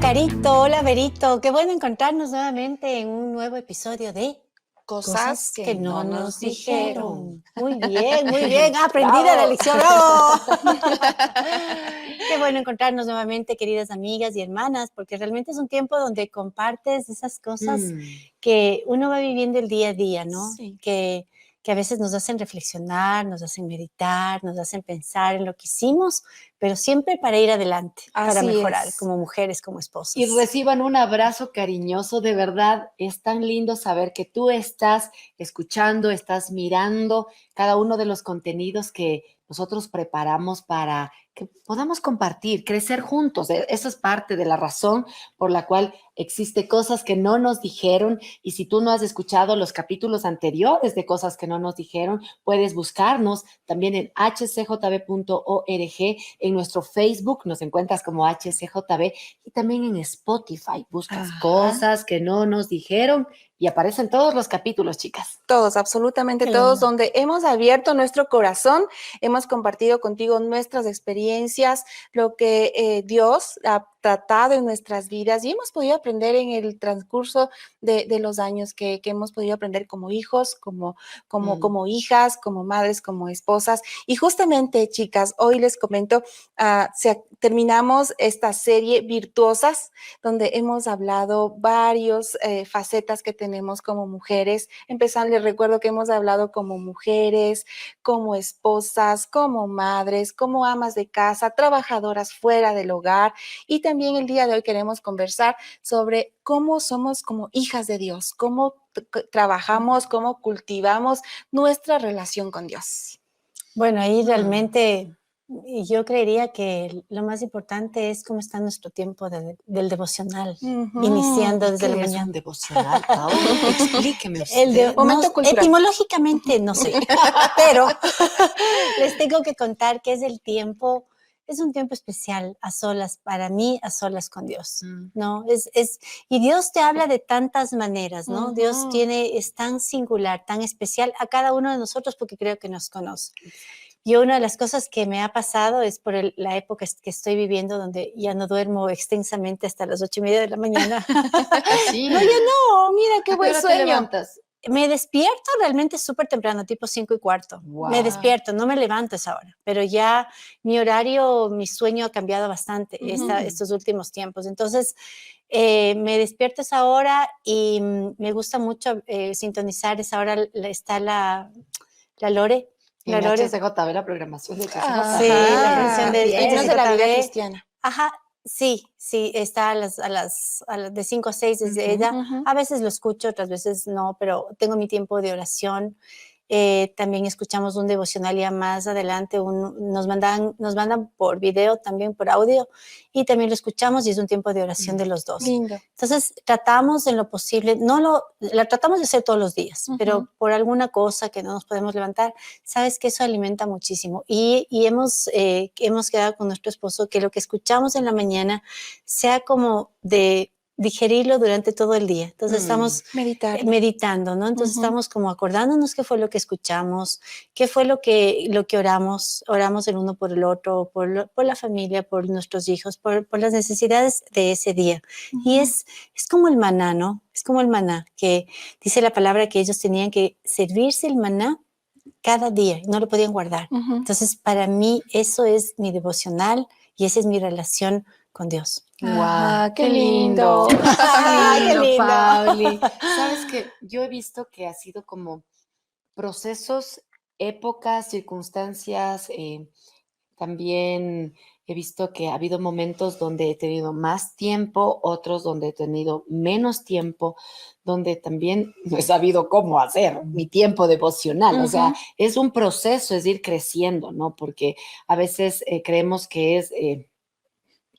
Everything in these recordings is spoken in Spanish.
Carito, hola Verito, qué bueno encontrarnos nuevamente en un nuevo episodio de Cosas que no nos dijeron. Muy bien, aprendida la lección, bravo. Qué bueno encontrarnos nuevamente, queridas amigas y hermanas, porque realmente es un tiempo donde compartes esas cosas que uno va viviendo el día a día, ¿no? Sí. Que a veces nos hacen reflexionar, nos hacen meditar, nos hacen pensar en lo que hicimos, pero siempre para ir adelante, para Así mejorar es. como mujeres, como esposas. Y reciban un abrazo cariñoso, de verdad, es tan lindo saber que tú estás escuchando, estás mirando cada uno de los contenidos que nosotros preparamos para que podamos compartir, crecer juntos. Eso es parte de la razón por la cual existe Cosas que no nos dijeron. Y si tú no has escuchado los capítulos anteriores de Cosas que no nos dijeron, puedes buscarnos también en hcjb.org, en nuestro Facebook, nos encuentras como HCJB, y también en Spotify. Buscas Cosas que no nos dijeron y aparecen todos los capítulos, chicas. Todos, absolutamente Qué todos, lindo. donde hemos abierto nuestro corazón, hemos compartido contigo nuestras experiencias, lo que Dios ha tratado en nuestras vidas y hemos podido aprender en el transcurso de los años que hemos podido aprender como hijos, como hijas, como madres, como esposas. Y justamente, chicas, hoy les comento, terminamos esta serie Virtuosas, donde hemos hablado varios facetas que tenemos como mujeres. Empezando, les recuerdo que hemos hablado como mujeres, como esposas, como madres, como amas de casa, trabajadoras fuera del hogar, y también el día de hoy queremos conversar sobre cómo somos como hijas de Dios, cómo trabajamos, cómo cultivamos nuestra relación con Dios. Bueno, ahí realmente yo creería que lo más importante es cómo está nuestro tiempo del devocional, iniciando desde la ¿Qué es mañana. un devocional, Paula? Explíqueme El usted. Momento cultural. Etimológicamente no sé, pero les tengo que contar que es el tiempo, es un tiempo especial a solas, para mí, a solas con Dios, ¿no? Y Dios te habla de tantas maneras, ¿no? Dios es tan singular, tan especial a cada uno de nosotros porque creo que nos conoce. Y una de las cosas que me ha pasado es por la época que estoy viviendo, donde ya no duermo extensamente hasta las 8:30 de la mañana. ¿Así? No, ya no, mira qué ¿A qué buen hora te sueño. levantas? Me despierto realmente súper temprano, tipo 5:15. Wow. Me despierto, no me levanto a esa hora, pero ya mi horario, mi sueño ha cambiado bastante estos últimos tiempos. Entonces, me despierto a esa hora y me gusta mucho sintonizar esa hora. Está la Lore. En HCJB, la programación de HCJB. Sí, la canción de Himnos de la vida HCJB. cristiana. Ajá, sí, está de 5 a 6 desde ella. A veces lo escucho, otras veces no, pero tengo mi tiempo de oración. También escuchamos un devocional ya más adelante, nos mandan por video, también por audio, y también lo escuchamos y es un tiempo de oración de los dos. Lindo. Entonces, tratamos en lo posible, la tratamos de hacer todos los días, pero por alguna cosa que no nos podemos levantar, sabes que eso alimenta muchísimo. Y hemos quedado con nuestro esposo que lo que escuchamos en la mañana sea como de digerirlo durante todo el día. Entonces estamos meditando, ¿no? Entonces estamos como acordándonos qué fue lo que escuchamos, qué fue lo que oramos el uno por el otro, por la familia, por nuestros hijos, por las necesidades de ese día. Y es como el maná, ¿no? Es como el maná, que dice la palabra que ellos tenían que servirse el maná cada día, no lo podían guardar. Entonces, para mí, eso es mi devocional y esa es mi relación con Dios. ¡Wow! ¡Qué lindo! ¡Qué lindo! Pauli. Sabes que yo he visto que ha sido como procesos, épocas, circunstancias. También he visto que ha habido momentos donde he tenido más tiempo, otros donde he tenido menos tiempo, donde también no he sabido cómo hacer mi tiempo devocional. O sea, es un proceso, es ir creciendo, ¿no? Porque a veces creemos que es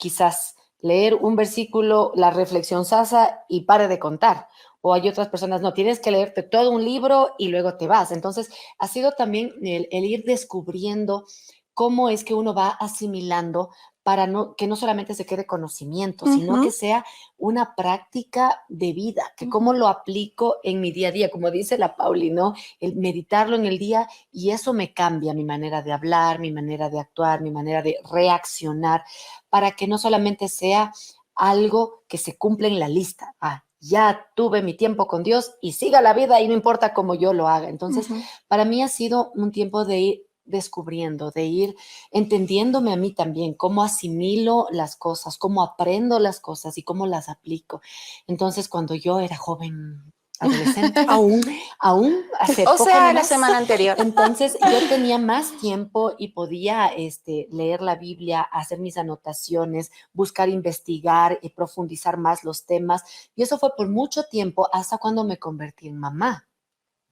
quizás leer un versículo, la reflexión sasa y pare de contar. O hay otras personas, no, tienes que leerte todo un libro y luego te vas. Entonces, ha sido también el ir descubriendo cómo es que uno va asimilando para que no solamente se quede conocimiento, sino que sea una práctica de vida, que cómo lo aplico en mi día a día, como dice la Pauli, ¿no? El meditarlo en el día, y eso me cambia mi manera de hablar, mi manera de actuar, mi manera de reaccionar, para que no solamente sea algo que se cumple en la lista. Ya tuve mi tiempo con Dios y siga la vida y no importa cómo yo lo haga. Entonces, para mí ha sido un tiempo de ir descubriendo, de ir entendiéndome a mí también, cómo asimilo las cosas, cómo aprendo las cosas y cómo las aplico. Entonces, cuando yo era joven, adolescente, aún hace O poco sea, la nomás, semana anterior. entonces yo tenía más tiempo y podía leer la Biblia, hacer mis anotaciones, buscar investigar y profundizar más los temas. Y eso fue por mucho tiempo hasta cuando me convertí en mamá.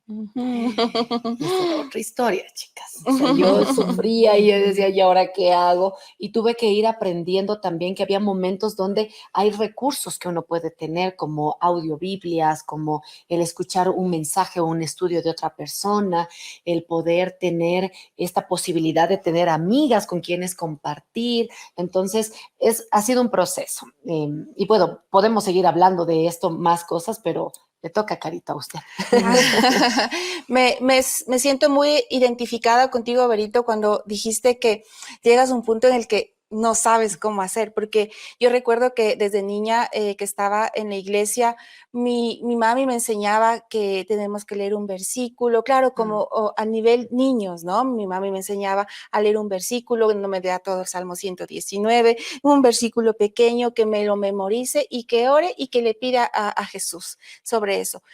Y esa era otra historia, chicas. O sea, yo sufría y yo decía, ¿y ahora qué hago? Y tuve que ir aprendiendo también que había momentos donde hay recursos que uno puede tener, como audiobiblias, como el escuchar un mensaje o un estudio de otra persona, el poder tener esta posibilidad de tener amigas con quienes compartir. Entonces, ha sido un proceso. Y bueno, podemos seguir hablando de esto, más cosas, pero le toca, Carito, a usted. Me siento muy identificada contigo, Berito, cuando dijiste que llegas a un punto en el que no sabes cómo hacer, porque yo recuerdo que desde niña que estaba en la iglesia, mi mami me enseñaba que tenemos que leer un versículo, claro, como a nivel niños, ¿no? Mi mami me enseñaba a leer un versículo, no me lea todo el Salmo 119, un versículo pequeño que me lo memorice y que ore y que le pida a Jesús sobre eso.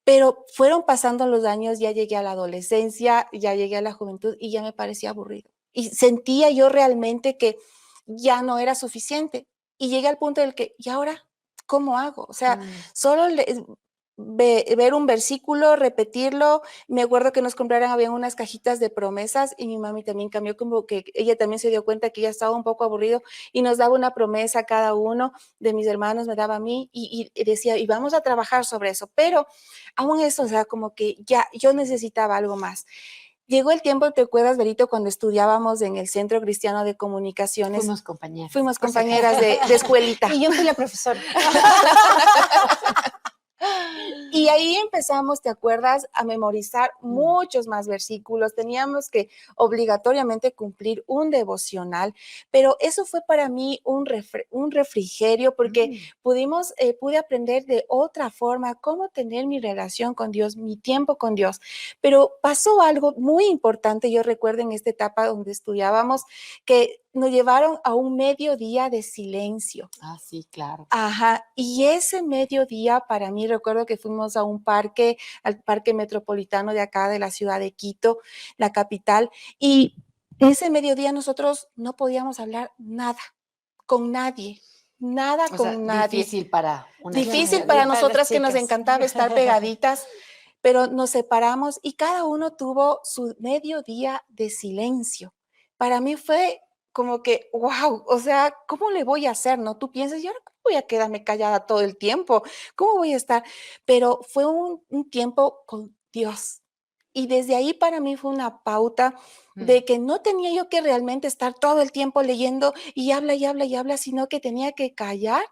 Pero fueron pasando los años, ya llegué a la adolescencia, ya llegué a la juventud y ya me parecía aburrido. Y sentía yo realmente que ya no era suficiente. Y llegué al punto del que, ¿y ahora cómo hago? O sea, solo ver un versículo, repetirlo. Me acuerdo que nos compraron, había unas cajitas de promesas y mi mami también cambió, como que ella también se dio cuenta que ya estaba un poco aburrido y nos daba una promesa a cada uno de mis hermanos, me daba a mí y decía, y vamos a trabajar sobre eso. Pero aún eso, o sea, como que ya yo necesitaba algo más. Llegó el tiempo, ¿te acuerdas, Berito, cuando estudiábamos en el Centro Cristiano de Comunicaciones? Fuimos compañeras. Fuimos compañeras de escuelita. Y yo fui la profesora. Y ahí empezamos, ¿te acuerdas?, a memorizar muchos más versículos. Teníamos que obligatoriamente cumplir un devocional, pero eso fue para mí un refrigerio porque pude aprender de otra forma cómo tener mi relación con Dios, mi tiempo con Dios. Pero pasó algo muy importante, yo recuerdo en esta etapa donde estudiábamos, que nos llevaron a un mediodía de silencio. Sí, claro. Ajá, y ese mediodía para mí, recuerdo que fuimos a un parque, al parque metropolitano de acá, de la ciudad de Quito, la capital, y ese mediodía nosotros no podíamos hablar nada, con nadie, nada O con sea, nadie. difícil para una Difícil chica. para Para las nosotras que nos chicas. encantaba estar pegaditas, pero nos separamos y cada uno tuvo su mediodía de silencio. Para mí fue como que, wow, o sea, ¿cómo le voy a hacer? ¿No? Tú piensas, ¿y ahora cómo voy a quedarme callada todo el tiempo? ¿Cómo voy a estar? Pero fue un tiempo con Dios. Y desde ahí para mí fue una pauta de que no tenía yo que realmente estar todo el tiempo leyendo y habla y habla y habla, sino que tenía que callar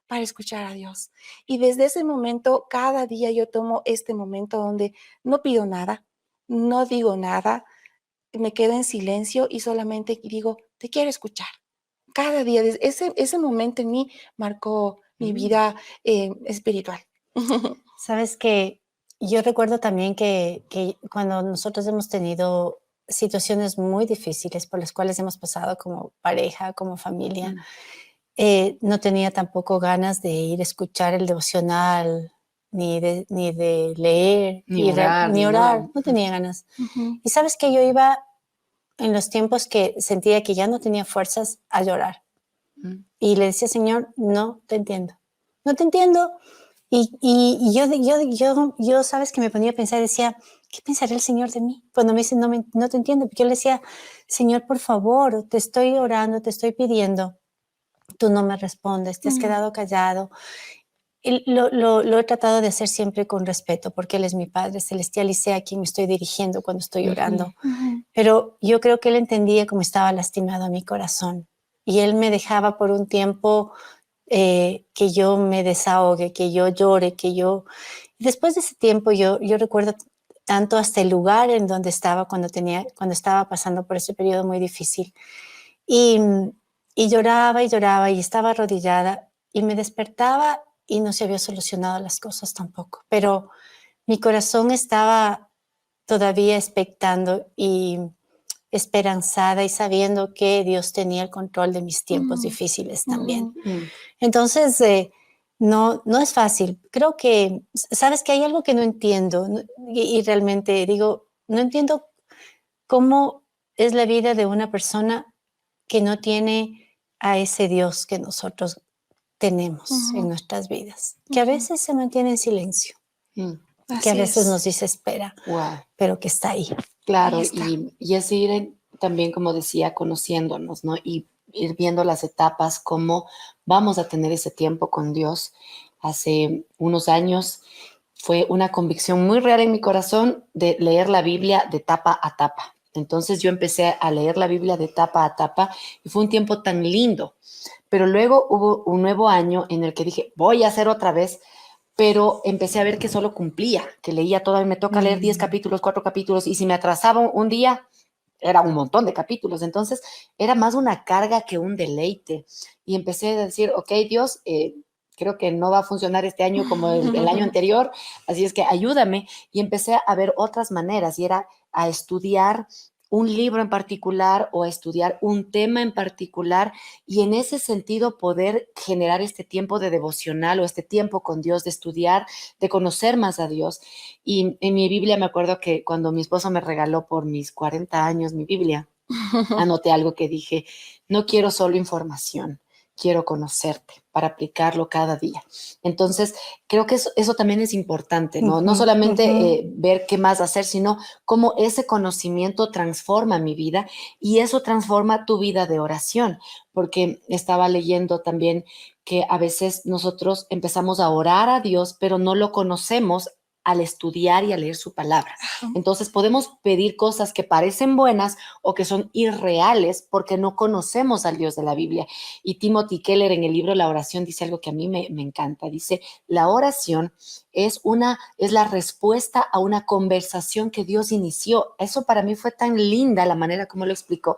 para escuchar a Dios. Y desde ese momento, cada día yo tomo este momento donde no pido nada, no digo nada, me quedo en silencio y solamente digo, te quiero escuchar. Cada día, ese momento en mí marcó mi vida espiritual. Sabes que yo recuerdo también que cuando nosotros hemos tenido situaciones muy difíciles por las cuales hemos pasado como pareja, como familia, no tenía tampoco ganas de ir a escuchar el devocional, ni de leer, Ni orar, ni ni orar, nada. no tenía ganas. Y sabes que yo iba en los tiempos que sentía que ya no tenía fuerzas a llorar. Y le decía, Señor, no te entiendo. No te entiendo. Y yo, sabes que me ponía a pensar, decía, ¿qué pensará el Señor de mí? Cuando me dice, no te entiendo. Porque yo le decía, Señor, por favor, te estoy orando, te estoy pidiendo. Tú no me respondes, te has quedado callado. Y lo he tratado de hacer siempre con respeto, porque Él es mi Padre Celestial y sé a quién me estoy dirigiendo cuando estoy orando. Pero yo creo que Él entendía cómo estaba lastimado mi corazón. Y Él me dejaba por un tiempo que yo me desahogue, que yo llore, que yo... Después de ese tiempo yo recuerdo tanto hasta el lugar en donde estaba cuando estaba pasando por ese periodo muy difícil. Y lloraba y lloraba y estaba arrodillada y me despertaba y no se había solucionado las cosas tampoco. Pero mi corazón estaba todavía expectando y esperanzada y sabiendo que Dios tenía el control de mis tiempos difíciles también. Mm, Entonces, no es fácil. Creo que, sabes que hay algo que no entiendo y realmente digo, no entiendo cómo es la vida de una persona que no tiene a ese Dios que nosotros tenemos en nuestras vidas, que a veces se mantiene en silencio, mm. que a Así veces es. nos desespera, Wow. pero que está ahí. Claro, Ahí está. y es ir también, como decía, conociéndonos, ¿no? Y ir viendo las etapas, cómo vamos a tener ese tiempo con Dios. Hace unos años fue una convicción muy real en mi corazón de leer la Biblia de tapa a tapa. Entonces yo empecé a leer la Biblia de tapa a tapa y fue un tiempo tan lindo. Pero luego hubo un nuevo año en el que dije, voy a hacer otra vez, pero empecé a ver que solo cumplía, que leía todo, me toca leer 10 capítulos, 4 capítulos, y si me atrasaba un día, era un montón de capítulos, entonces era más una carga que un deleite. Y empecé a decir, ok, Dios, creo que no va a funcionar este año como el año anterior, así es que ayúdame. Y empecé a ver otras maneras, y era a estudiar un libro en particular o a estudiar un tema en particular, y en ese sentido poder generar este tiempo de devocional o este tiempo con Dios, de estudiar, de conocer más a Dios. Y en mi Biblia me acuerdo que cuando mi esposo me regaló por mis 40 años mi Biblia, anoté algo que dije, no quiero solo información, quiero conocerte para aplicarlo cada día. Entonces, creo que eso también es importante, ¿no? No solamente ver qué más hacer, sino cómo ese conocimiento transforma mi vida, y eso transforma tu vida de oración, porque estaba leyendo también que a veces nosotros empezamos a orar a Dios, pero no lo conocemos al estudiar y a leer su palabra. Entonces podemos pedir cosas que parecen buenas o que son irreales porque no conocemos al Dios de la Biblia. Y Timothy Keller, en el libro La oración, dice algo que a mí me encanta. Dice, la oración es la respuesta a una conversación que Dios inició. Eso para mí fue tan linda la manera como lo explicó,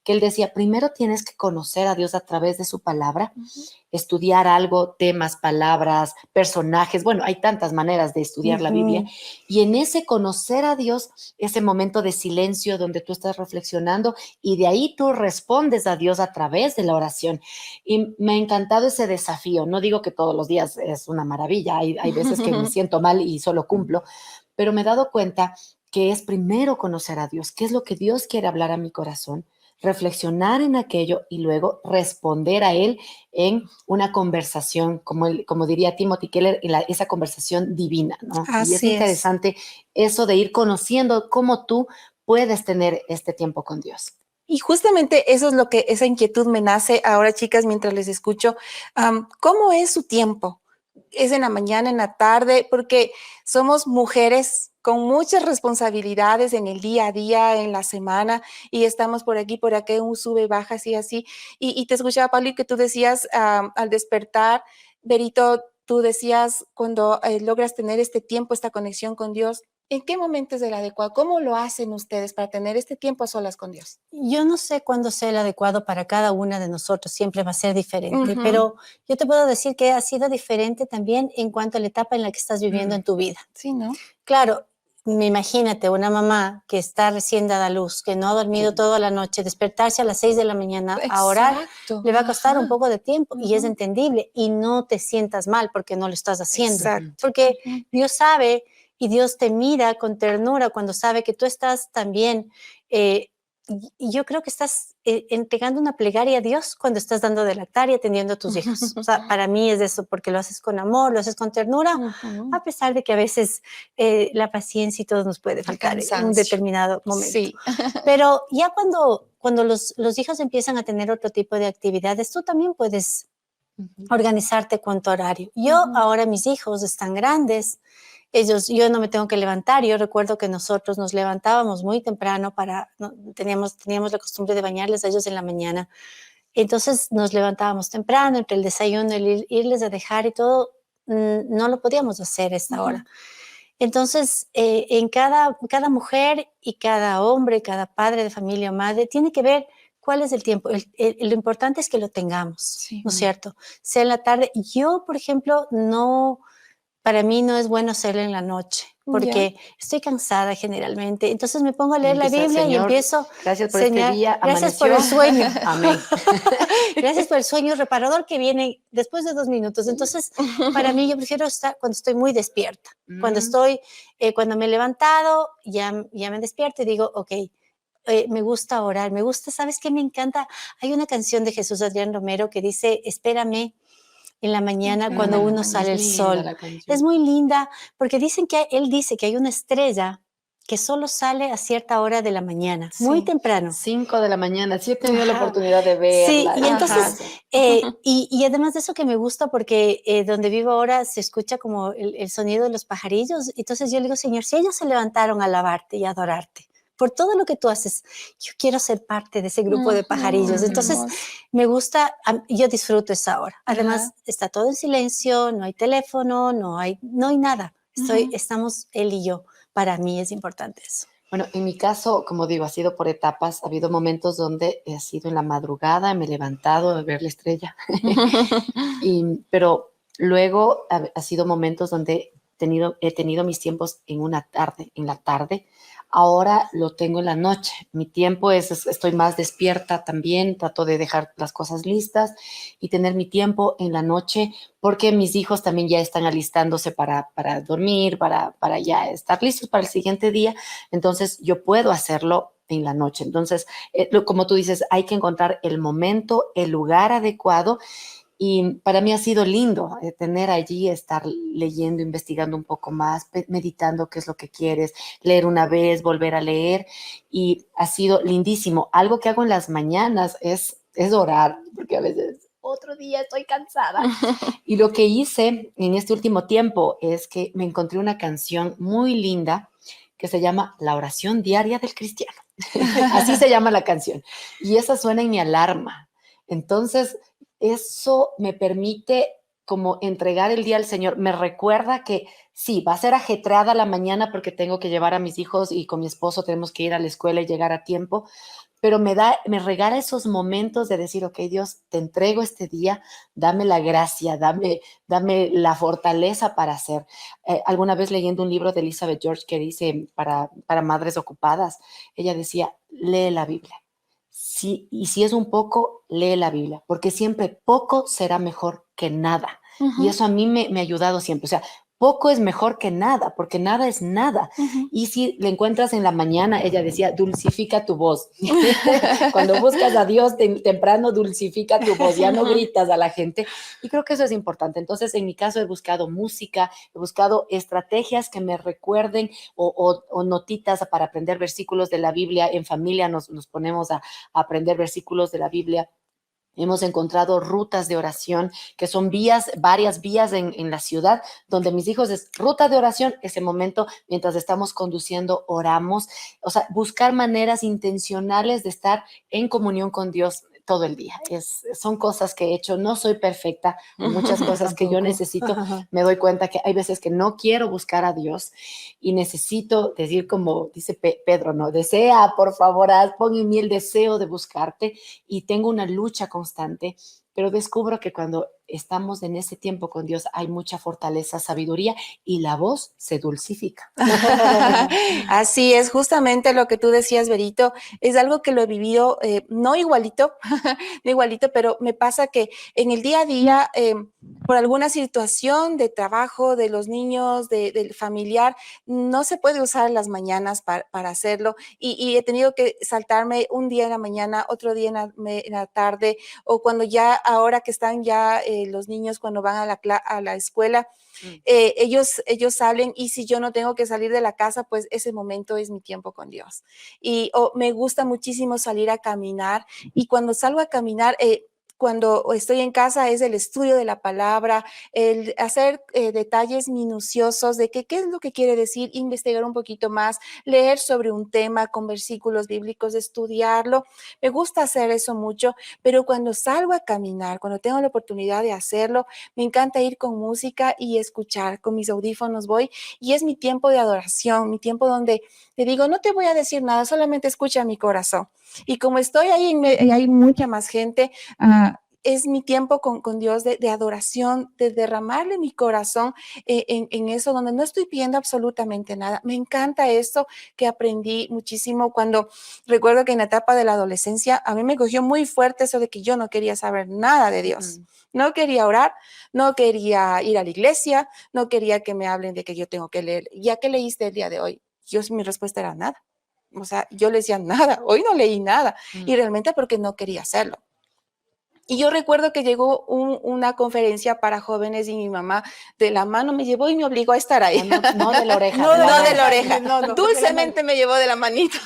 que él decía, primero tienes que conocer a Dios a través de su palabra, estudiar algo, temas, palabras, personajes. Bueno, hay tantas maneras de estudiar la Biblia. Y en ese conocer a Dios, ese momento de silencio donde tú estás reflexionando, y de ahí tú respondes a Dios a través de la oración. Y me ha encantado ese desafío. No digo que todos los días es una maravilla. Hay veces que me siento mal y solo cumplo, pero me he dado cuenta que es primero conocer a Dios, qué es lo que Dios quiere hablar a mi corazón, reflexionar en aquello y luego responder a Él en una conversación, como diría Timothy Keller, esa conversación divina, ¿no? Y es Así es. interesante eso de ir conociendo cómo tú puedes tener este tiempo con Dios. Y justamente eso es lo que esa inquietud me nace ahora, chicas, mientras les escucho. ¿Cómo es su tiempo? ¿Es en la mañana, en la tarde? Porque somos mujeres con muchas responsabilidades en el día a día, en la semana, y estamos por aquí, por acá, un sube, baja, así, así. Y te escuchaba, Pablo, y que tú decías al despertar, Berito, tú decías cuando logras tener este tiempo, esta conexión con Dios, ¿en qué momento es el adecuado? ¿Cómo lo hacen ustedes para tener este tiempo a solas con Dios? Yo no sé cuándo sea el adecuado para cada una de nosotros, siempre va a ser diferente, Ujú. pero yo te puedo decir que ha sido diferente también en cuanto a la etapa en la que estás viviendo en tu vida. Sí, ¿no? Claro, imagínate una mamá que está recién dada a luz, que no ha dormido Sí. toda la noche, despertarse a las 6 de la mañana a orar, Exacto. le va a costar un Ajá. poco de tiempo y es Ujú. entendible, y no te sientas mal porque no lo estás haciendo, Exacto. porque Ujú. Dios sabe y Dios te mira con ternura cuando sabe que tú estás también, y yo creo que estás entregando una plegaria a Dios cuando estás dando de lactar y atendiendo a tus hijos. O sea, para mí es eso, porque lo haces con amor, lo haces con ternura, Ujú. a pesar de que a veces la paciencia y todo nos puede El faltar en un cansancio. determinado momento. Sí. Pero ya cuando los hijos empiezan a tener otro tipo de actividades, tú también puedes Ujú. organizarte con tu horario. Yo Ujú. ahora mis hijos están grandes, yo no me tengo que levantar. Yo recuerdo que nosotros nos levantábamos muy temprano teníamos la costumbre de bañarles a ellos en la mañana. Entonces nos levantábamos temprano, entre el desayuno, irles a dejar y todo, no lo podíamos hacer a esta Ujú. hora. Entonces, en cada mujer y cada hombre, cada padre de familia o madre, tiene que ver ¿cuál es el tiempo? Lo importante es que lo tengamos, Sí. ¿no es cierto? Sea en la tarde. Yo, por ejemplo, no, para mí no es bueno hacerlo en la noche, Ya. porque estoy cansada generalmente. Entonces me pongo a leer la Empieza, Biblia y Señor, empiezo, gracias por este Señor, día, gracias por amaneció. el sueño. Amén. Gracias por el sueño reparador que viene después de 2 minutos. Entonces, para mí, yo prefiero estar cuando estoy muy despierta. Cuando Mm, estoy, cuando me he levantado, ya me despierto y digo, ok, me gusta orar, me gusta, ¿sabes qué me encanta? Hay una canción de Jesús Adrián Romero que dice, espérame en la mañana En cuando la uno mañana. sale el es linda sol. la Es canción. muy linda porque él dice que hay una estrella que solo sale a cierta hora de la mañana, muy Sí. temprano. 5 de la mañana, sí he tenido la Ajá. oportunidad de Sí, verla, y es Ajá. entonces, preciosa. y además de eso que me gusta porque donde vivo ahora se escucha como el sonido de los pajarillos. Entonces yo le digo, Señor, si ellos se levantaron a alabarte y adorarte por todo lo que tú haces, yo quiero ser parte de ese grupo de pajarillos. Qué Entonces hermoso. me gusta, yo disfruto esa hora. Ajá. Además está todo en silencio, no hay teléfono, no hay nada. Ujú. Estamos él y yo. Para mí es importante eso. Bueno, en mi caso, como digo, ha sido por etapas. Ha habido momentos donde ha sido en la madrugada, me he levantado a ver la estrella. Pero luego ha sido momentos donde he tenido mis tiempos en la tarde. Ahora lo tengo en la noche. Mi tiempo estoy más despierta también, trato de dejar las cosas listas y tener mi tiempo en la noche porque mis hijos también ya están alistándose para dormir, para ya estar listos para el siguiente día. Entonces yo puedo hacerlo en la noche. Entonces, como tú dices, hay que encontrar el momento, el lugar adecuado y para mí ha sido lindo tener allí, estar leyendo, investigando un poco más, meditando qué es lo que quieres, leer una vez, volver a leer y ha sido lindísimo. Algo que hago en las mañanas es orar, porque a veces otro día estoy cansada. Y lo que hice en este último tiempo es que me encontré una canción muy linda que se llama La oración diaria del cristiano. Así se llama la canción. Y esa suena en mi alarma. Entonces, eso me permite como entregar el día al Señor. Me recuerda que sí, va a ser ajetreada la mañana porque tengo que llevar a mis hijos y con mi esposo tenemos que ir a la escuela y llegar a tiempo, pero me regala esos momentos de decir, ok, Dios, te entrego este día, dame la gracia, dame la fortaleza para hacer. Alguna vez leyendo un libro de Elizabeth George que dice para madres ocupadas, ella decía, lee la Biblia. Sí, y si es un poco, lee la Biblia, porque siempre poco será mejor que nada. Y Ujú, eso a mí me ha ayudado siempre. O sea, poco es mejor que nada, porque nada es nada. ujú. Y si le encuentras en la mañana, ella decía, dulcifica tu voz. Cuando buscas a Dios temprano, dulcifica tu voz, ya no gritas a la gente. Y creo que eso es importante. Entonces, en mi caso, he buscado música, he buscado estrategias que me recuerden o notitas para aprender versículos de la Biblia. En familia nos ponemos a aprender versículos de la Biblia. Hemos encontrado rutas de oración que son vías, varias vías en la ciudad, donde mis hijos es ruta de oración, ese momento mientras estamos conduciendo, oramos, o sea, buscar maneras intencionales de estar en comunión con Dios todo el día. Son cosas que he hecho, no soy perfecta, hay muchas Yo cosas que yo tampoco. necesito, me doy cuenta que hay veces que no quiero buscar a Dios y necesito decir como dice Pedro, no, desea, por favor, pon en mí el deseo de buscarte y tengo una lucha constante, pero descubro que cuando estamos en ese tiempo con Dios hay mucha fortaleza, sabiduría y la voz se dulcifica. Así es, justamente lo que tú decías, Berito, es algo que lo he vivido, no igualito, no igualito, pero me pasa que en el día a día, por alguna situación de trabajo, de los niños, del familiar, no se puede usar las mañanas para hacerlo y he tenido que saltarme un día en la mañana, otro día en la tarde, o cuando ya, ahora que están ya los niños, cuando van a la escuela, ellos salen y si yo no tengo que salir de la casa, pues ese momento es mi tiempo con Dios. Y me gusta muchísimo salir a caminar y cuando salgo a caminar, cuando estoy en casa es el estudio de la palabra, el hacer detalles minuciosos de qué es lo que quiere decir, investigar un poquito más, leer sobre un tema con versículos bíblicos, estudiarlo. Me gusta hacer eso mucho, pero cuando salgo a caminar, cuando tengo la oportunidad de hacerlo, me encanta ir con música y escuchar. Con mis audífonos voy y es mi tiempo de adoración, mi tiempo donde le digo, no te voy a decir nada, solamente escucha mi corazón. Y como estoy ahí, hay mucha más gente, es mi tiempo con Dios de adoración, de derramarle mi corazón en eso, donde no estoy pidiendo absolutamente nada. Me encanta esto que aprendí muchísimo cuando recuerdo que en la etapa de la adolescencia a mí me cogió muy fuerte eso de que yo no quería saber nada de Dios. No quería orar, no quería ir a la iglesia, no quería que me hablen de que yo tengo que leer. ¿Ya qué leíste el día de hoy? Mi respuesta era nada. O sea, yo le decía nada, hoy no leí nada. Y realmente porque no quería hacerlo. Y yo recuerdo que llegó una conferencia para jóvenes y mi mamá de la mano me llevó y me obligó a estar ahí. No de la oreja. No de la oreja. No, Dulcemente me llevó de la manita.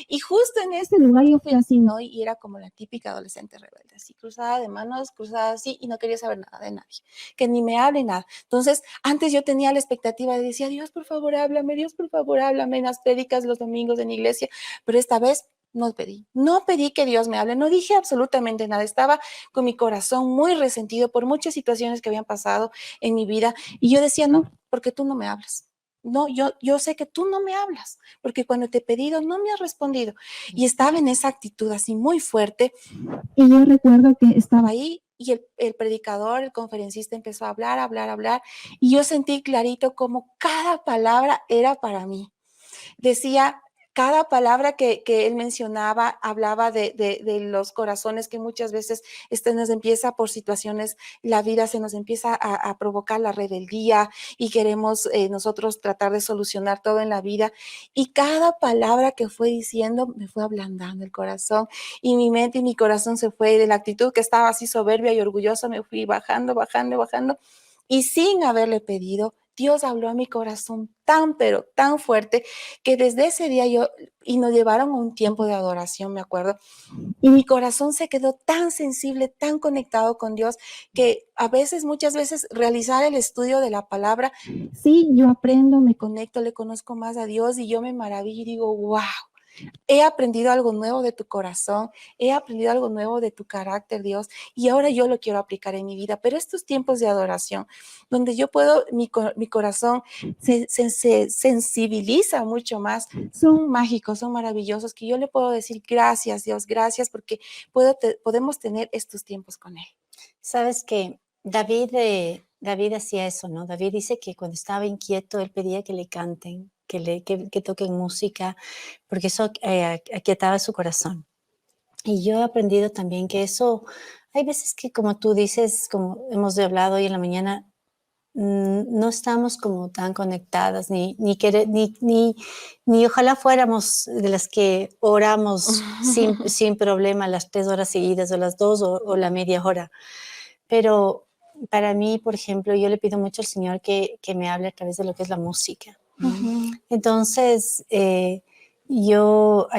Y justo en ese lugar yo fui así, ¿no? Y era como la típica adolescente rebelde, así cruzada de manos, cruzada así, y no quería saber nada de nadie, que ni me hable nada. Entonces, antes yo tenía la expectativa de decir, Dios, por favor, háblame, Dios, por favor, háblame en las prédicas los domingos en la iglesia, pero esta vez no pedí que Dios me hable, no dije absolutamente nada, estaba con mi corazón muy resentido por muchas situaciones que habían pasado en mi vida y yo decía, no, porque tú no me hablas. No, yo sé que tú no me hablas, porque cuando te he pedido no me has respondido. Y estaba en esa actitud así muy fuerte. Y yo recuerdo que estaba ahí y el predicador, el conferencista empezó a hablar. Y yo sentí clarito como cada palabra era para mí. Decía, cada palabra que él mencionaba hablaba de los corazones que muchas veces nos empieza por situaciones, la vida se nos empieza a provocar la rebeldía y queremos nosotros tratar de solucionar todo en la vida. Y cada palabra que fue diciendo me fue ablandando el corazón y mi mente y mi corazón se fue de la actitud que estaba así soberbia y orgullosa, me fui bajando. Y sin haberle pedido, Dios habló a mi corazón tan, pero tan fuerte que desde ese día y nos llevaron a un tiempo de adoración, me acuerdo, y mi corazón se quedó tan sensible, tan conectado con Dios, que muchas veces realizar el estudio de la palabra, sí, yo aprendo, me conecto, le conozco más a Dios y yo me maravillo y digo, wow. He aprendido algo nuevo de tu corazón, he aprendido algo nuevo de tu carácter, Dios, y ahora yo lo quiero aplicar en mi vida. Pero estos tiempos de adoración, donde yo puedo, mi corazón se sensibiliza mucho más, son mágicos, son maravillosos, que yo le puedo decir gracias, Dios, gracias, porque podemos tener estos tiempos con Él. Sabes que David hacía eso, ¿no? David dice que cuando estaba inquieto, él pedía que le canten, que toquen música, porque eso aquietaba su corazón. Y yo he aprendido también que eso, hay veces que como tú dices, como hemos hablado hoy en la mañana, no estamos como tan conectadas, ni ojalá fuéramos de las que oramos sin problema las 3 horas seguidas o las 2 o la media hora. Pero para mí, por ejemplo, yo le pido mucho al Señor que me hable a través de lo que es la música. Entonces, hay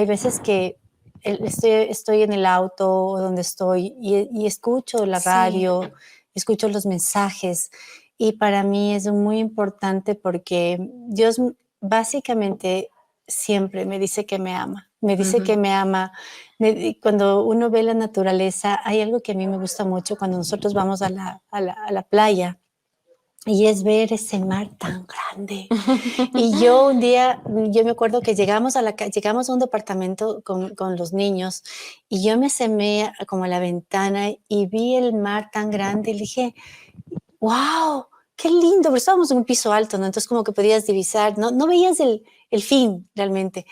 veces que estoy en el auto o donde estoy y escucho la radio, escucho los mensajes y para mí es muy importante porque Dios básicamente siempre me dice que me ama. Me dice que me ama. Cuando uno ve la naturaleza, hay algo que a mí me gusta mucho cuando nosotros vamos a la playa y es ver ese mar tan grande. Y yo un día, yo me acuerdo que llegamos a un departamento con los niños y yo me asomé como a la ventana y vi el mar tan grande y dije, wow, qué lindo, pero estábamos en un piso alto, ¿no? Entonces como que podías divisar, no veías el fin realmente.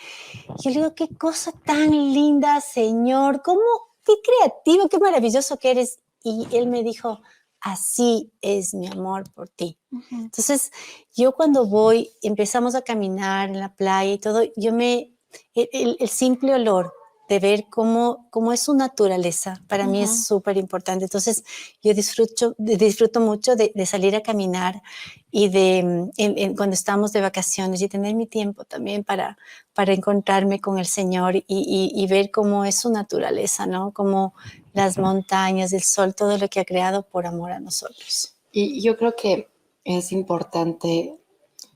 Y yo le digo, qué cosa tan linda, Señor, qué creativo, qué maravilloso que eres. Y él me dijo, así es mi amor por ti. Entonces, yo cuando empezamos a caminar en la playa y todo, el simple olor de ver cómo es su naturaleza. Para mí es súper importante. Entonces, yo disfruto mucho de salir a caminar y cuando estamos de vacaciones y tener mi tiempo también para encontrarme con el Señor y ver cómo es su naturaleza, ¿no? Como las montañas, el sol, todo lo que ha creado por amor a nosotros. Y yo creo que es importante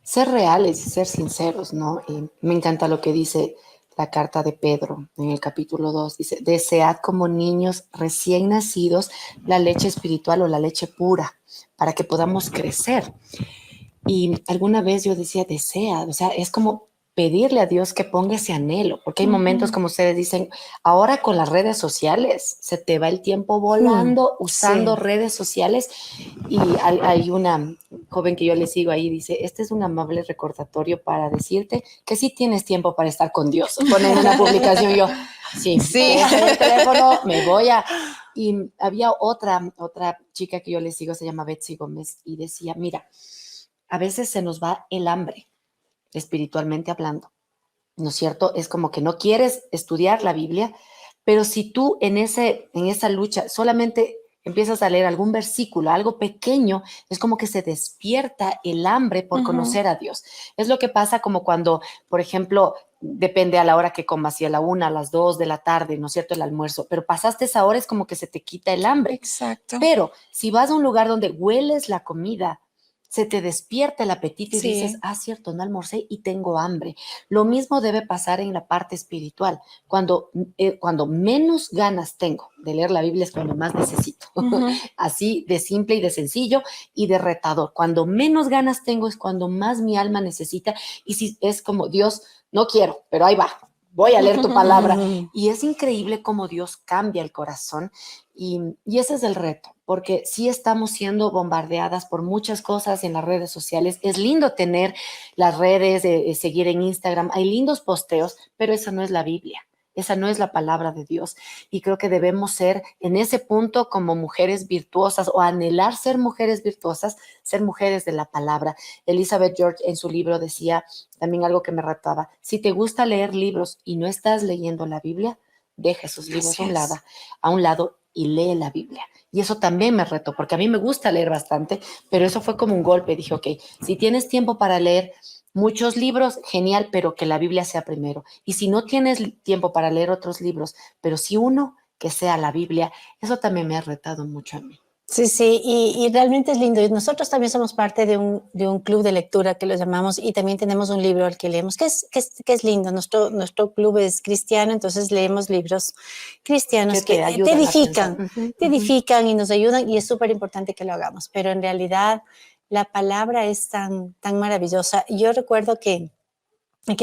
ser reales y ser sinceros, ¿no? Y me encanta lo que dice la carta de Pedro en el capítulo 2. Dice, desead como niños recién nacidos la leche espiritual o la leche pura para que podamos crecer. Y alguna vez yo decía, desea, o sea, es como pedirle a Dios que ponga ese anhelo, porque hay momentos, como ustedes dicen, ahora con las redes sociales, se te va el tiempo volando usando redes sociales, y hay una joven que yo le sigo ahí, dice, este es un amable recordatorio para decirte que sí tienes tiempo para estar con Dios. Ponen una publicación, yo, sí, en el teléfono, me voy a... Y había otra chica que yo le sigo, se llama Betsy Gómez, y decía, mira, a veces se nos va el hambre, espiritualmente hablando, ¿no es cierto? Es como que no quieres estudiar la Biblia, pero si tú en esa lucha solamente empiezas a leer algún versículo, algo pequeño, es como que se despierta el hambre por conocer a Dios. Es lo que pasa como cuando, por ejemplo, depende a la hora que comas, si a la 1, a las 2 de la tarde, ¿no es cierto? El almuerzo, pero pasaste esa hora, es como que se te quita el hambre. Exacto. Pero si vas a un lugar donde hueles la comida, se te despierta el apetito y dices, cierto, no almorcé y tengo hambre. Lo mismo debe pasar en la parte espiritual. Cuando menos ganas tengo de leer la Biblia es cuando más necesito. Así de simple y de sencillo y de retador. Cuando menos ganas tengo es cuando más mi alma necesita, y si es como, Dios, no quiero, pero ahí va, voy a leer tu palabra. Y es increíble cómo Dios cambia el corazón. Y ese es el reto, porque sí estamos siendo bombardeadas por muchas cosas en las redes sociales. Es lindo tener las redes, seguir en Instagram, hay lindos posteos, pero esa no es la Biblia, esa no es la palabra de Dios. Y creo que debemos ser en ese punto como mujeres virtuosas, o anhelar ser mujeres virtuosas, ser mujeres de la palabra. Elizabeth George en su libro decía también algo que me retaba: si te gusta leer libros y no estás leyendo la Biblia, deja esos libros a un lado y lee la Biblia. Y eso también me retó, porque a mí me gusta leer bastante, pero eso fue como un golpe. Dije, ok, si tienes tiempo para leer muchos libros, genial, pero que la Biblia sea primero. Y si no tienes tiempo para leer otros libros, pero sí uno, que sea la Biblia. Eso también me ha retado mucho a mí. Sí, y realmente es lindo. Y nosotros también somos parte de un club de lectura que lo llamamos, y también tenemos un libro al que leemos, que es lindo. Nuestro club es cristiano, entonces leemos libros cristianos que te edifican y nos ayudan, y es súper importante que lo hagamos. Pero en realidad la palabra es tan maravillosa. Yo recuerdo que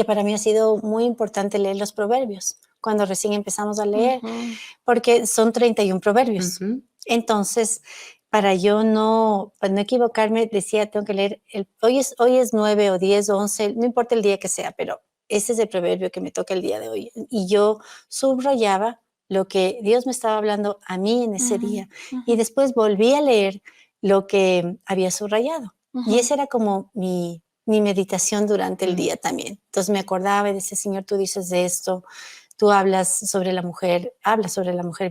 para mí ha sido muy importante leer los proverbios cuando recién empezamos a leer, porque son 31 proverbios. Entonces, para yo no equivocarme, decía, tengo que leer, hoy es 9 o 10 o 11, no importa el día que sea, pero ese es el proverbio que me toca el día de hoy. Y yo subrayaba lo que Dios me estaba hablando a mí en ese día, y después volví a leer lo que había subrayado. Y esa era como mi meditación durante el día también. Entonces me acordaba y decía, Señor, tú dices de esto, tú hablas sobre la mujer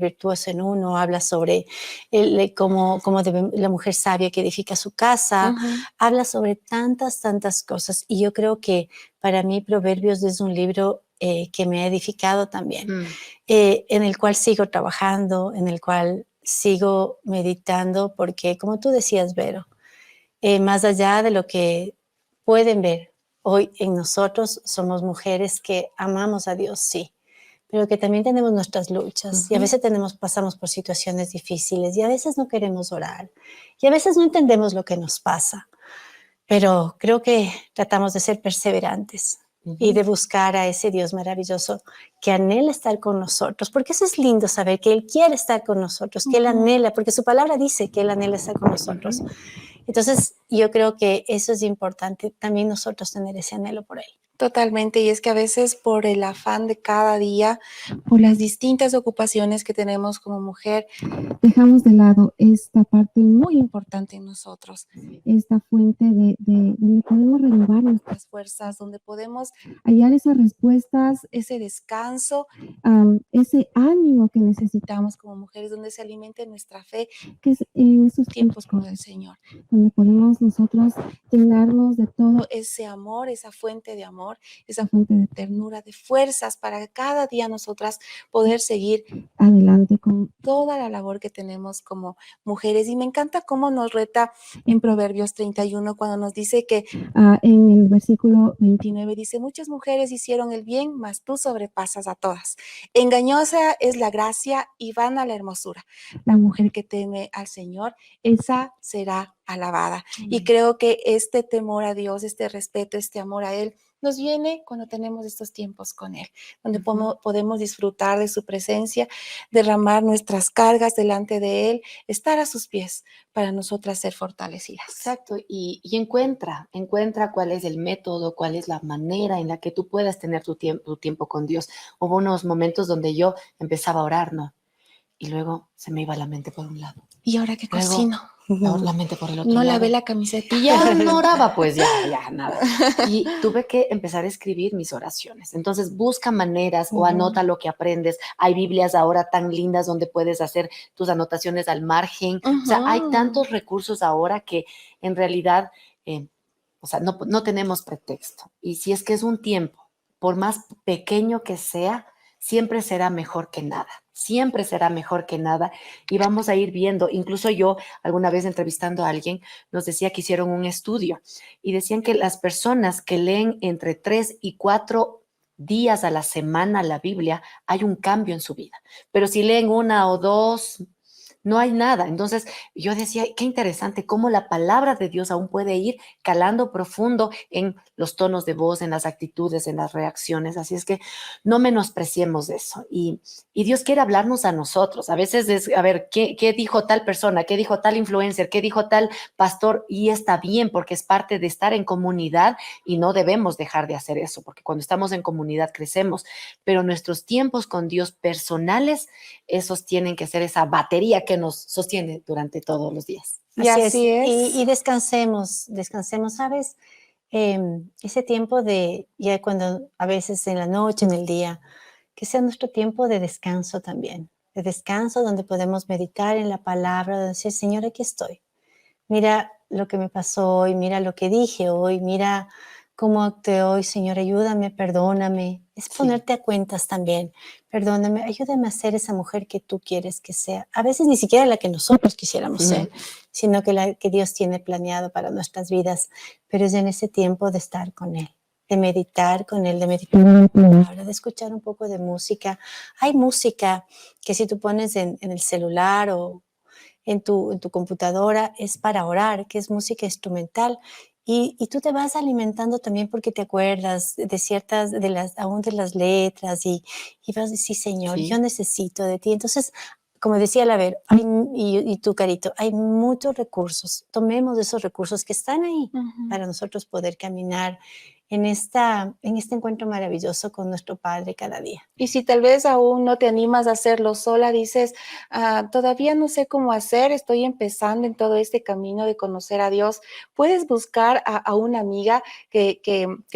virtuosa en uno, hablas sobre cómo la mujer sabia que edifica su casa, hablas sobre tantas cosas. Y yo creo que para mí Proverbios es un libro que me ha edificado también, en el cual sigo trabajando, en el cual sigo meditando, porque como tú decías, Vero, más allá de lo que pueden ver hoy en nosotros, somos mujeres que amamos a Dios, sí, pero que también tenemos nuestras luchas, y a veces pasamos por situaciones difíciles, y a veces no queremos orar, y a veces no entendemos lo que nos pasa, pero creo que tratamos de ser perseverantes y de buscar a ese Dios maravilloso que anhela estar con nosotros, porque eso es lindo, saber que Él quiere estar con nosotros, que Él anhela, porque su palabra dice que Él anhela estar con nosotros. Entonces, yo creo que eso es importante, también nosotros tener ese anhelo por Él. Totalmente, y es que a veces por el afán de cada día, por las distintas ocupaciones que tenemos como mujer, dejamos de lado esta parte muy importante en nosotros, esta fuente de donde podemos renovar nuestras fuerzas, donde podemos hallar esas respuestas, ese descanso, ese ánimo que necesitamos como mujeres, donde se alimente nuestra fe, que es en estos tiempos con el Señor, donde podemos nosotros llenarnos de todo ese amor, esa fuente de amor, esa fuente de ternura, de fuerzas para cada día nosotras poder seguir adelante con toda la labor que tenemos como mujeres. Y me encanta cómo nos reta en Proverbios 31 cuando nos dice que en el versículo 29 dice, muchas mujeres hicieron el bien, mas tú sobrepasas a todas. Engañosa es la gracia y vana la hermosura. La mujer que teme al Señor, esa será alabada. Y creo que este temor a Dios, este respeto, este amor a Él, nos viene cuando tenemos estos tiempos con Él, donde podemos disfrutar de su presencia, derramar nuestras cargas delante de Él, estar a sus pies para nosotras ser fortalecidas. Exacto, y encuentra cuál es el método, cuál es la manera en la que tú puedas tener tu tiempo con Dios. Hubo unos momentos donde yo empezaba a orar, ¿no? Y luego se me iba la mente por un lado. ¿Y ahora qué Luego, cocino? la mente por el otro No lado. lavé la camiseta. Y ya no oraba, pues ya, nada. Y tuve que empezar a escribir mis oraciones. Entonces, busca maneras o anota lo que aprendes. Hay Biblias ahora tan lindas donde puedes hacer tus anotaciones al margen. O sea, hay tantos recursos ahora que en realidad, o sea, no tenemos pretexto. Y si es que es un tiempo, por más pequeño que sea, siempre será mejor que nada. Siempre será mejor que nada y vamos a ir viendo. Incluso yo alguna vez entrevistando a alguien nos decía que hicieron un estudio y decían que las personas que leen entre 3 y 4 días a la semana la Biblia, hay un cambio en su vida. Pero si leen 1 o 2, no hay nada. Entonces yo decía, qué interesante cómo la palabra de Dios aún puede ir calando profundo en los tonos de voz, en las actitudes, en las reacciones. Así es que no menospreciemos eso. Y Dios quiere hablarnos a nosotros. A veces es, a ver, ¿qué dijo tal persona? ¿Qué dijo tal influencer? ¿Qué dijo tal pastor? Y está bien porque es parte de estar en comunidad y no debemos dejar de hacer eso porque cuando estamos en comunidad crecemos. Pero nuestros tiempos con Dios personales, esos tienen que ser esa batería que nos sostiene durante todos los días. Y así es. Y descansemos, ¿sabes? Ese tiempo de, ya cuando a veces en la noche, en el día, que sea nuestro tiempo de descanso donde podemos meditar en la palabra, de decir, Señor, aquí estoy. Mira lo que me pasó hoy, mira lo que dije hoy, mira cómo actué hoy, Señor, ayúdame, perdóname. Es ponerte a cuentas también. Perdóname, ayúdame a ser esa mujer que tú quieres que sea. A veces ni siquiera la que nosotros quisiéramos ser, sino que la que Dios tiene planeado para nuestras vidas. Pero es en ese tiempo de estar con Él, de meditar con Él, de meditar en la palabra, de escuchar un poco de música. Hay música que si tú pones en el celular o en tu computadora es para orar, que es música instrumental. Y tú te vas alimentando también porque te acuerdas de ciertas, aún de las letras y vas a decir, Señor, yo necesito de ti. Entonces, como decía la Ver, y tú, Carito, hay muchos recursos. Tomemos esos recursos que están ahí para nosotros poder caminar en este encuentro maravilloso con nuestro Padre cada día. Y si tal vez aún no te animas a hacerlo sola, dices, todavía no sé cómo hacer, estoy empezando en todo este camino de conocer a Dios, puedes buscar a una amiga que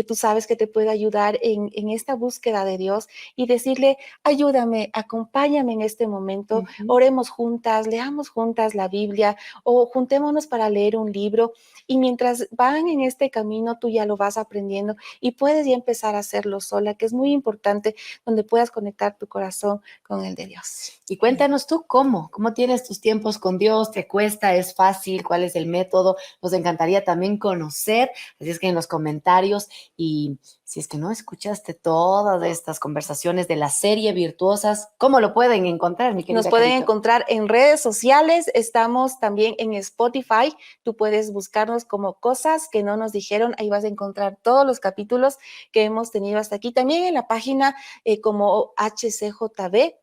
tú sabes que te puede ayudar en esta búsqueda de Dios y decirle, ayúdame, acompáñame en este momento, oremos juntas, leamos juntas la Biblia o juntémonos para leer un libro y mientras van en este camino tú ya lo vas aprendiendo y puedes ya empezar a hacerlo sola, que es muy importante, donde puedas conectar tu corazón con el de Dios. Y cuéntanos tú cómo tienes tus tiempos con Dios, ¿te cuesta? ¿Es fácil? ¿Cuál es el método? Nos encantaría también conocer, así es que en los comentarios y si es que no escuchaste todas estas conversaciones de la serie Virtuosas, ¿cómo lo pueden encontrar, mi querida Nos pueden Carito? encontrar en redes sociales, estamos también en Spotify, tú puedes buscarnos como Cosas que no nos dijeron, ahí vas a encontrar todos los capítulos que hemos tenido hasta aquí, también en la página como hcjb.org,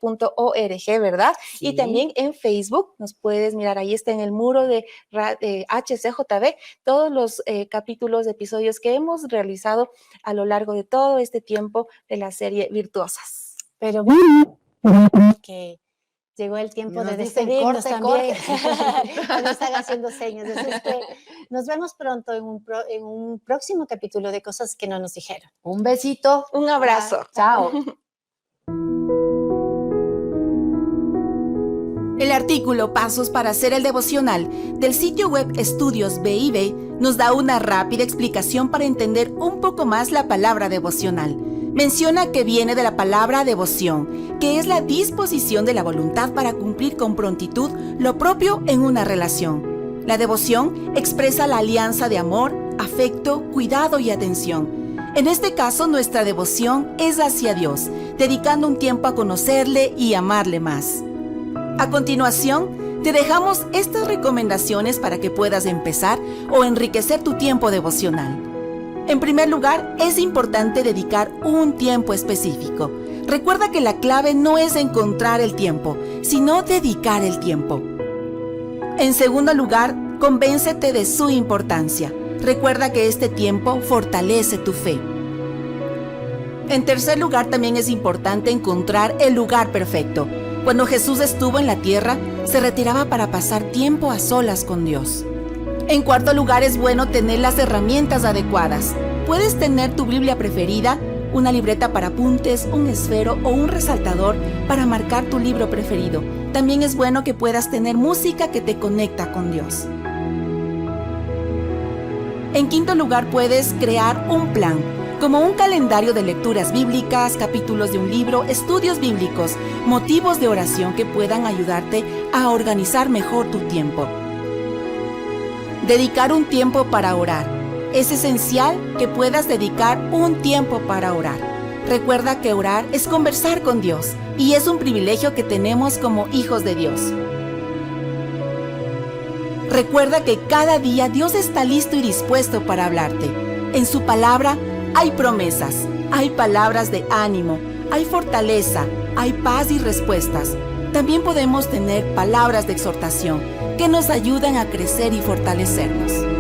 ¿verdad? Sí. Y también en Facebook, nos puedes mirar, ahí está en el muro de HCJB, todos los capítulos, episodios que hemos realizado a lo largo largo de todo este tiempo de la serie Virtuosas. Pero bueno, que llegó el tiempo Nos de dicen, despedirnos corte, también. Nos están haciendo señas. Así es que nos vemos pronto en un próximo capítulo de Cosas que no nos dijeron. Un besito. Un abrazo. Chao. El artículo Pasos para hacer el devocional del sitio web Estudios BIB nos da una rápida explicación para entender un poco más la palabra devocional. Menciona que viene de la palabra devoción, que es la disposición de la voluntad para cumplir con prontitud lo propio en una relación. La devoción expresa la alianza de amor, afecto, cuidado y atención. En este caso, nuestra devoción es hacia Dios, dedicando un tiempo a conocerle y amarle más. A continuación, te dejamos estas recomendaciones para que puedas empezar o enriquecer tu tiempo devocional. En primer lugar, es importante dedicar un tiempo específico. Recuerda que la clave no es encontrar el tiempo, sino dedicar el tiempo. En segundo lugar, convéncete de su importancia. Recuerda que este tiempo fortalece tu fe. En tercer lugar, también es importante encontrar el lugar perfecto. Cuando Jesús estuvo en la tierra, se retiraba para pasar tiempo a solas con Dios. En cuarto lugar, es bueno tener las herramientas adecuadas. Puedes tener tu Biblia preferida, una libreta para apuntes, un esfero o un resaltador para marcar tu libro preferido. También es bueno que puedas tener música que te conecta con Dios. En quinto lugar, puedes crear un plan, como un calendario de lecturas bíblicas, capítulos de un libro, estudios bíblicos, motivos de oración que puedan ayudarte a organizar mejor tu tiempo. Dedicar un tiempo para orar. Es esencial que puedas dedicar un tiempo para orar. Recuerda que orar es conversar con Dios y es un privilegio que tenemos como hijos de Dios. Recuerda que cada día Dios está listo y dispuesto para hablarte. En su palabra hay promesas, hay palabras de ánimo, hay fortaleza, hay paz y respuestas. También podemos tener palabras de exhortación que nos ayudan a crecer y fortalecernos.